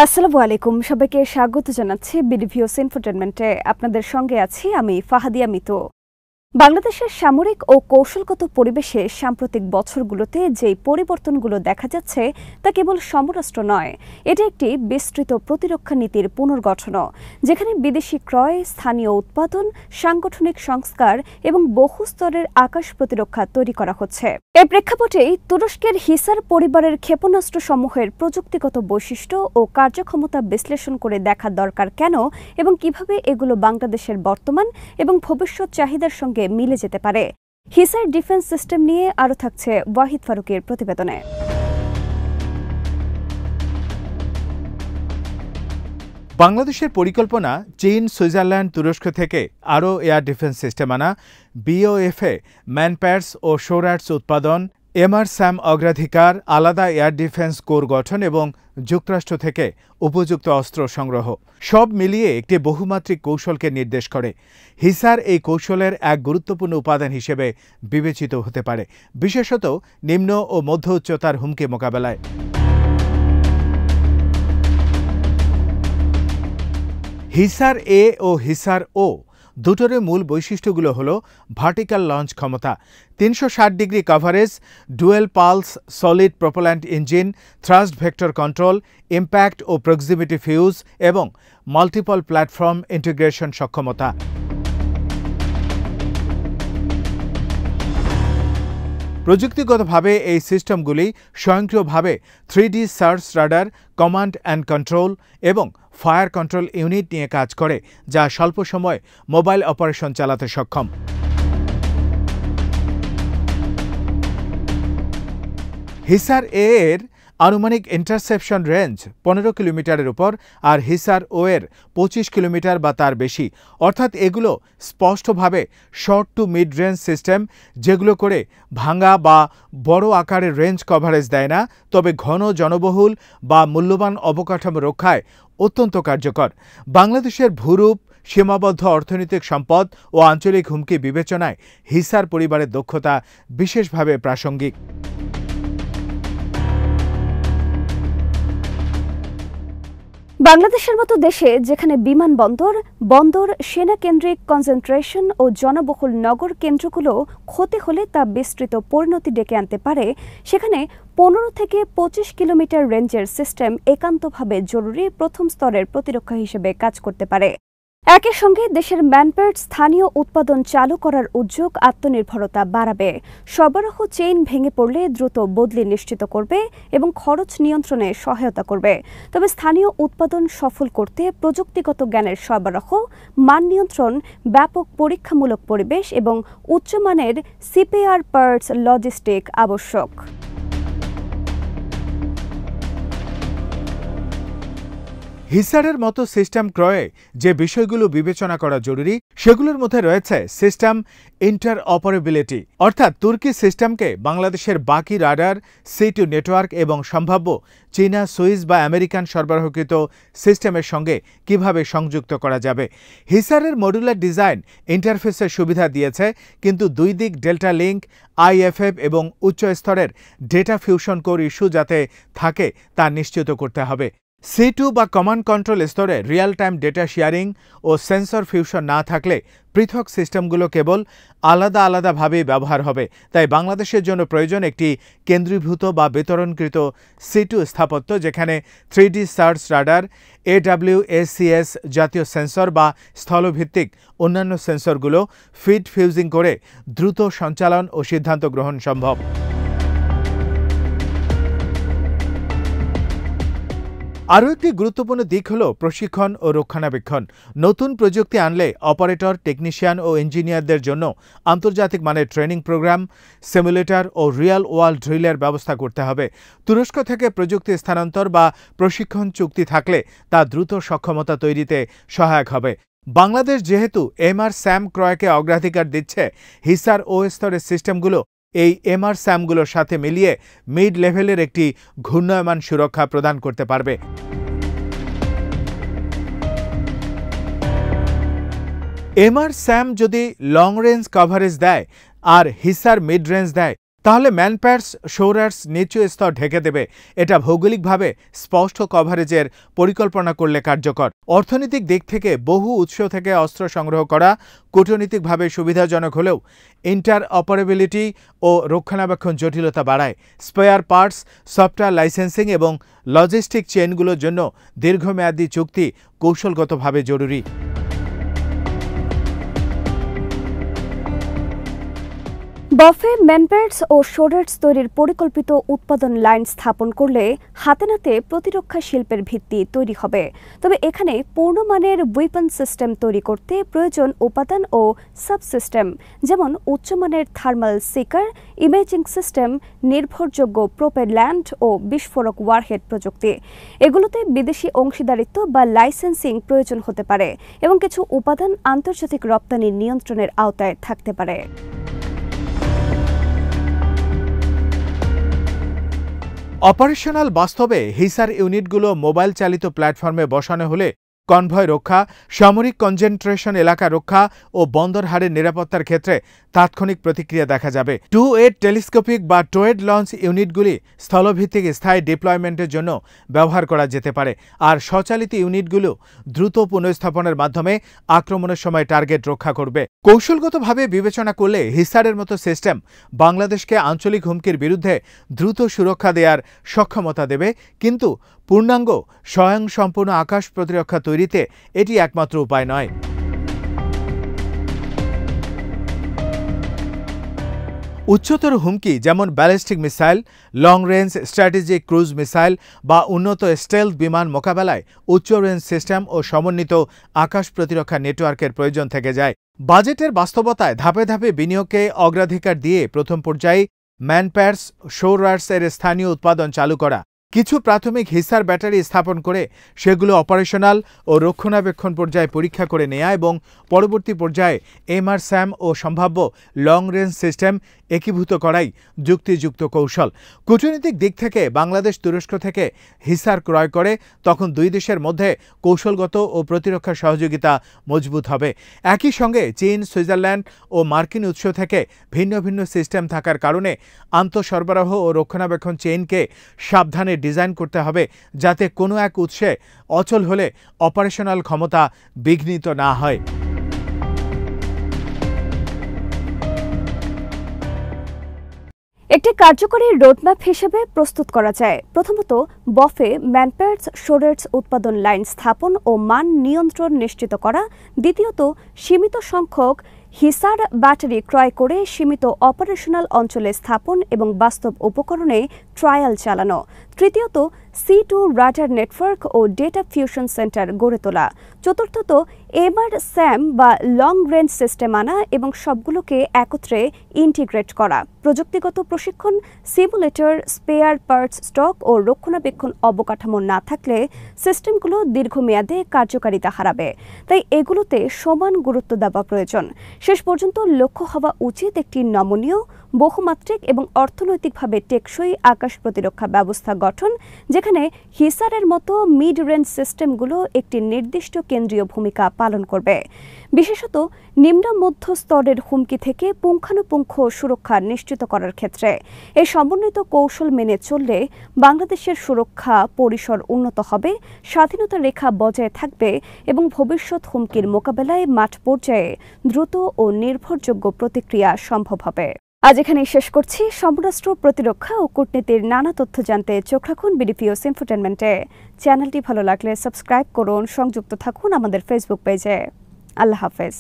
আসসালামু আলাইকুম, সবাইকে স্বাগত জানাচ্ছি বিডিভিওস ইনফোটেনমেন্টে। আপনাদের সঙ্গে আছি আমি ফাহাদিয়া মিতু। বাংলাদেশের সামরিক ও কৌশলগত পরিবেশে সাম্প্রতিক বছরগুলোতে যেই পরিবর্তনগুলো দেখা যাচ্ছে তা কেবল সমরাস্ত্র নয়, এটা একটি বিস্তৃত প্রতিরক্ষা নীতির পুনর্গঠনও, যেখানে বিদেশি ক্রয়, স্থানীয় উৎপাদন, সাংগঠনিক সংস্কার এবং বহুস্তরের আকাশ প্রতিরক্ষা তৈরি করা হচ্ছে। এর প্রেক্ষাপটেই তুরস্কের হিসার পরিবারের ক্ষেপণাস্ত্রসমূহের প্রযুক্তিগত বৈশিষ্ট্য ও কার্যক্ষমতা বিশ্লেষণ করে দেখা দরকার কেন এবং কিভাবে এগুলো বাংলাদেশের বর্তমান এবং ভবিষ্যৎ চাহিদার সঙ্গে মিলে যেতে পারে। হিসার ডিফেন্স সিস্টেম নিয়ে আরও থাকছে ওয়াহিদ ফারুকের প্রতিবেদনে। বাংলাদেশের পরিকল্পনা চীন, সুইজারল্যান্ড, তুরস্ক থেকে আরও এয়ার ডিফেন্স সিস্টেম আনা, বিওএফে ম্যানপ্যাডস ও শোরাটস উৎপাদন, এমআরস্যাম অগ্রাধিকার, আলাদা এয়ার ডিফেন্স কোর গঠন এবং যুক্তরাষ্ট্র থেকে উপযুক্ত অস্ত্র সংগ্রহ সব মিলিয়ে একটি বহুমাত্রিক কৌশলকে নির্দেশ করে। হিসার এই কৌশলের এক গুরুত্বপূর্ণ উপাদান হিসেবে বিবেচিত হতে পারে, বিশেষত নিম্ন ও মধ্য উচ্চতার হুমকি মোকাবেলায়। হিসার এ ও হিসার ও দুটোরই মূল বৈশিষ্ট্যগুলো হল ভার্টিক্যাল লঞ্চ ক্ষমতা, 360 degree coverage, dual pulse solid propellant engine, thrust vector control, impact ও প্রক্সিমিটি ফিউজ এবং মাল্টিপল প্ল্যাটফর্ম ইন্টিগ্রেশন সক্ষমতা। প্রযুক্তিগতভাবে এই সিস্টেমগুলি স্বয়ংক্রিয়ভাবে 3D search radar, command and control এবং ফায়ার কন্ট্রোল ইউনিট নিয়ে কাজ করে, যা স্বল্প সময় মোবাইল অপারেশন চালাতে সক্ষম। হিসার এ এর আনুমানিক ইন্টারসেপশন রেঞ্জ 15 কিলোমিটারের উপর আর হিসার ও এর 25 কিলোমিটার বা তার বেশি, অর্থাৎ এগুলো স্পষ্টভাবে short to mid range system, যেগুলো করে ভাঙা বা বড় আকারের রেঞ্জ কভারেজ দেয় না, তবে ঘন জনবহুল বা মূল্যবান অবকাঠামো রক্ষায় অত্যন্ত কার্যকর। বাংলাদেশের ভূরূপ, সীমাবদ্ধ অর্থনৈতিক সম্পদ ও আঞ্চলিক হুমকি বিবেচনায় হিসার পরিবারের দক্ষতা বিশেষভাবে প্রাসঙ্গিক। বাংলাদেশের মতো দেশে যেখানে বিমানবন্দর, বন্দর, সেনা কেন্দ্রিক কনসেন্ট্রেশন ও জনবহুল নগর কেন্দ্রগুলো ক্ষতি হলে তা বিস্তৃত পরিণতি ডেকে আনতে পারে, সেখানে 15 থেকে 25 কিলোমিটার রেঞ্জের সিস্টেম একান্তভাবে জরুরি প্রথম স্তরের প্রতিরক্ষা হিসেবে কাজ করতে পারে। একই সঙ্গে দেশের ম্যানপ্যাড স্থানীয় উৎপাদন চালু করার উদ্যোগ আত্মনির্ভরতা বাড়াবে, সরবরাহ চেইন ভেঙে পড়লে দ্রুত বদলি নিশ্চিত করবে এবং খরচ নিয়ন্ত্রণে সহায়তা করবে। তবে স্থানীয় উৎপাদন সফল করতে প্রযুক্তিগত জ্ঞানের সরবরাহ, মান নিয়ন্ত্রণ, ব্যাপক পরীক্ষামূলক পরিবেশ এবং উচ্চমানের সিপিআর পার্টস লজিস্টিক আবশ্যক। হিসারের মতো সিস্টেম ক্রয়ে যে বিষয়গুলো বিবেচনা করা জরুরি সেগুলোর মধ্যে রয়েছে সিস্টেম ইন্টারঅপারেবিলিটি, অর্থাৎ তুর্কি সিস্টেমকে বাংলাদেশের বাকি রাডার, C2 নেটওয়ার্ক এবং সম্ভাব্য চীনা, সুইস বা আমেরিকান সরবরাহকৃত সিস্টেমের সঙ্গে কিভাবে সংযুক্ত করা যাবে। হিসারের মডুলার ডিজাইন ইন্টারফেসের সুবিধা দিয়েছে, কিন্তু দুই দিক ডেল্টা লিঙ্ক, IFF এবং উচ্চ স্তরের ডেটা ফিউশন কোর ইস্যু যাতে থাকে তা নিশ্চিত করতে হবে। C2 বা কমান্ড কন্ট্রোল স্তরে রিয়েল টাইম ডেটা শেয়ারিং ও সেন্সর ফিউশন না থাকলে পৃথক সিস্টেমগুলো কেবল আলাদাভাবে ব্যবহার হবে। তাই বাংলাদেশের জন্য প্রয়োজন একটি কেন্দ্রীভূত বা বিতরণকৃত C2 স্থাপত্য, যেখানে 3D সার্চ রাডার, AWACS জাতীয় সেন্সর বা স্থলভিত্তিক অন্যান্য সেন্সরগুলো ফিড ফিউজিং করে দ্রুত সঞ্চালন ও সিদ্ধান্ত গ্রহণ সম্ভব। আরও একটি গুরুত্বপূর্ণ দিক হল প্রশিক্ষণ ও রক্ষণাবেক্ষণ। নতুন প্রযুক্তি আনলে অপারেটর, টেকনিশিয়ান ও ইঞ্জিনিয়ারদের জন্য আন্তর্জাতিক মানের ট্রেনিং প্রোগ্রাম, সিমুলেটর ও রিয়েল ওয়ার্ল্ড ড্রিলের ব্যবস্থা করতে হবে। তুরস্ক থেকে প্রযুক্তি স্থানান্তর বা প্রশিক্ষণ চুক্তি থাকলে তা দ্রুত সক্ষমতা তৈরিতে সহায়ক হবে। বাংলাদেশ যেহেতু এমআরস্যাম ক্রয়কে অগ্রাধিকার দিচ্ছে, হিসার ও স্তরের সিস্টেমগুলো এই এমআরস্যামগুলোর সাথে মিলিয়ে মিড লেভেলের একটি ঘূর্ণায়মান সুরক্ষা প্রদান করতে পারবে। এমআরস্যাম যদি লং রেঞ্জ কভারেজ দেয় আর হিসার মিড রেঞ্জ দেয়, তাহলে ম্যানপ্যাডস শোরার্স নিচু স্তর ঢেকে দেবে। এটা ভৌগোলিকভাবে স্পষ্ট কভারেজের পরিকল্পনা করলে কার্যকর। অর্থনৈতিক দিক থেকে বহু উৎস থেকে অস্ত্র সংগ্রহ করা কূটনৈতিকভাবে সুবিধাজনক হলেও ইন্টার অপারেবিলিটি ও রক্ষণাবেক্ষণ জটিলতা বাড়ায়। স্পেয়ার পার্টস, সফটওয়্যার লাইসেন্সিং এবং লজিস্টিক চেইনগুলোর জন্য দীর্ঘমেয়াদী চুক্তি কৌশলগতভাবে জরুরি। বফে ম্যানপ্যাডস ও শোরার্স তৈরির পরিকল্পিত উৎপাদন লাইন স্থাপন করলে হাতে নাতে প্রতিরক্ষা শিল্পের ভিত্তি তৈরি হবে। তবে এখানে পূর্ণমানের ওয়েপন সিস্টেম তৈরি করতে প্রয়োজন উপাদান ও সাবসিস্টেম, যেমন উচ্চমানের থার্মাল সিকার, ইমেজিং সিস্টেম, নির্ভরযোগ্য প্রোপেল্যান্ট ও বিস্ফোরক ওয়ারহেড প্রযুক্তি। এগুলোতে বিদেশি অংশীদারিত্ব বা লাইসেন্সিং প্রয়োজন হতে পারে এবং কিছু উপাদান আন্তর্জাতিক রপ্তানি নিয়ন্ত্রণের আওতায় থাকতে পারে। অপারেশনাল বাস্তবে হিসার ইউনিটগুলো মোবাইল চালিত প্ল্যাটফর্মে বসানো হলে কনভয় রক্ষা, সামরিক কনসেন্ট্রেশন এলাকা রক্ষা ও বন্দর হারের নিরাপত্তার ক্ষেত্রে তাৎক্ষণিক প্রতিক্রিয়া দেখা যাবে। 2-8 টেলিস্কোপিক বা টোয়েড লঞ্চ ইউনিটগুলি স্থলভিত্তিক স্থায়ী ডিপ্লয়মেন্টের জন্য ব্যবহার করা যেতে পারে, আর স্বচালিত ইউনিটগুলো দ্রুত পুনঃস্থাপনের মাধ্যমে আক্রমণের সময় টার্গেট রক্ষা করবে। কৌশলগতভাবে বিবেচনা করলে হিসারের মতো সিস্টেম বাংলাদেশকে আঞ্চলিক হুমকির বিরুদ্ধে দ্রুত সুরক্ষা দেওয়ার সক্ষমতা দেবে, কিন্তু পূর্ণাঙ্গ স্বয়ংসম্পূর্ণ আকাশ প্রতিরক্ষা তৈরিতে এটি একমাত্র উপায় নয়। উচ্চতর হুমকি যেমন ballistic missile, long range strategic cruise missile বা উন্নত স্টেলথ বিমান মোকাবেলায় উচ্চ রেঞ্জ সিস্টেম ও সমন্বিত আকাশ প্রতিরক্ষা নেটওয়ার্কের প্রয়োজন থেকে যায়। বাজেটের বাস্তবতায় ধাপে ধাপে বিনিয়োগকে অগ্রাধিকার দিয়ে প্রথম পর্যায়ে ম্যানপ্যাডস শোরার্সের স্থানীয় উৎপাদন চালু করা, কিছু প্রাথমিক হিসার ব্যাটারি স্থাপন করে সেগুলো অপারেশনাল ও রক্ষণাবেক্ষণ পর্যায়ে পরীক্ষা করে নেয়া এবং পরবর্তী পর্যায়ে এমআরস্যাম ও সম্ভাব্য লং রেঞ্জ সিস্টেম একীভূত করাই যুক্তিযুক্ত কৌশল। কূটনৈতিক দিক থেকে বাংলাদেশ তুরস্ক থেকে হিসার ক্রয় করে তখন দুই দেশের মধ্যে কৌশলগত ও প্রতিরক্ষা সহযোগিতা মজবুত হবে। একই সঙ্গে চীন, সুইজারল্যান্ড ও মার্কিন উৎস থেকে ভিন্ন ভিন্ন সিস্টেম থাকার কারণে আন্তঃসরবরাহ ও রক্ষণাবেক্ষণ চেইনকে সাবধানে ডিজাইন করতে হবে যাতে কোনো এক উৎসে অচল হলে অপারেশনাল ক্ষমতা বিঘ্নিত না হয়। একটি কার্যকরী রোডম্যাপ হিসেবে প্রস্তুত করা যায়। প্রথমত, বফে ম্যানপ্যাডস শোরার্স উৎপাদন লাইন স্থাপন ও মান নিয়ন্ত্রণ নিশ্চিত করা। দ্বিতীয়ত, সীমিত সংখ্যক হিসার ব্যাটারি ক্রয় করে সীমিত অপারেশনাল অঞ্চলে স্থাপন এবং বাস্তব উপকরণে ট্রায়াল চালানো। তৃতীয়ত, C2 রাডার নেটওয়ার্ক ও ডেটা ফিউশন সেন্টার গড়ে তোলা। চতুর্থত, এমআরস্যাম বা লং রেঞ্জ সিস্টেম আনা এবং সবগুলোকে একত্রে ইন্টিগ্রেট করা। প্রযুক্তিগত প্রশিক্ষণ, সিমুলেটর, স্পেয়ার পার্টস স্টক ও রক্ষণাবেক্ষণ অবকাঠামো না থাকলে সিস্টেমগুলো দীর্ঘমেয়াদে কার্যকারিতা হারাবে। তাই এগুলোতে সমান গুরুত্ব দেওয়া প্রয়োজন। শেষ পর্যন্ত লক্ষ্য হওয়া উচিত একটি নমনীয়, বহুমাত্রিক এবং অর্থনৈতিকভাবে টেকসই আকাশ প্রতিরক্ষা ব্যবস্থা গঠন, যেখানে হিসারের মতো মিড রেঞ্জ সিস্টেমগুলো একটি নির্দিষ্ট কেন্দ্রীয় ভূমিকা পালন করবে। বিশেষত নিম্ন মধ্য স্তরের হুমকি থেকে পুঙ্খানুপুঙ্খ সুরক্ষা নিশ্চিত করার ক্ষেত্রে এই সমন্বিত কৌশল মেনে চললে বাংলাদেশের সুরক্ষা পরিসর উন্নত হবে, স্বাধীনতা রেখা বজায় থাকবে এবং ভবিষ্যৎ হুমকির মোকাবেলায় মাঠ পর্যায়ে দ্রুত ও নির্ভরযোগ্য প্রতিক্রিয়া সম্ভব হবে। আজ এখানেই শেষ করছি। সমরাষ্ট্র, প্রতিরক্ষা ও কূটনীতির নানা তথ্য জানতে চোখ রাখুন বিডিপিওস ইনফোটেনমেন্টে। চ্যানেলটি ভালো লাগলে সাবস্ক্রাইব করুন, সংযুক্ত থাকুন আমাদের ফেসবুক পেজে। আল্লাহ হাফেজ।